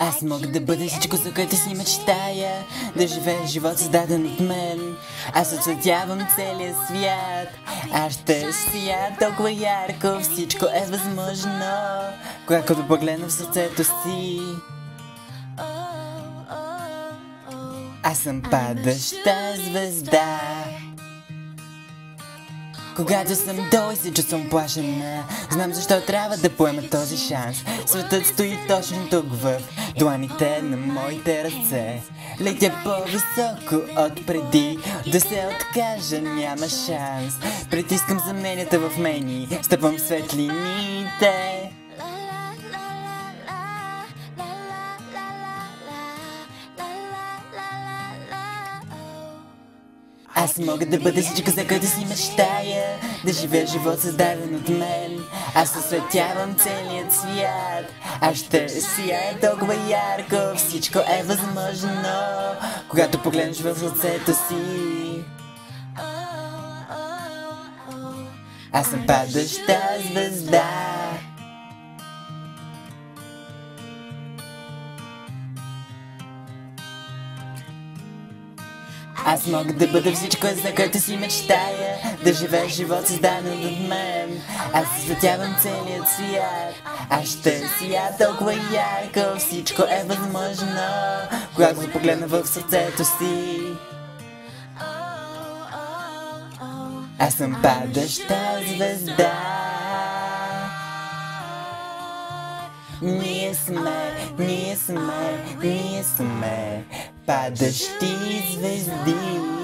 Аз мога да бъда всичко, за което си мечтая, да живея живот създаден от мен. Аз оцветявам целия свят, аз ще сия толкова ярко, всичко е възможно, когато погледна в сърцето си. Аз съм падаща звезда. Когато съм долу и се чувствам плашена, знам защо трябва да поема този шанс. Светът стои точно тук в дланите на моите ръце. Летя по-високо от преди, да се откажа няма шанс. Притискам съмненията в мен и стъпвам в светлините. Аз мога да бъда всичко, за което си мечтая, да живея живот създаден от мен. Аз осветявам целият свят, аз ще сияя толкова ярко, всичко е възможно, когато погледнеш в сърцето си. Аз съм падаща звезда. Аз мога да бъда всичко, за което си мечтая, да живея живот създаден от мен. Аз осветявам целият свят, аз ще сия толкова ярко, всичко е възможно, когато се погледна в сърцето си. Аз съм падаща звезда. Ние сме падащи звезди.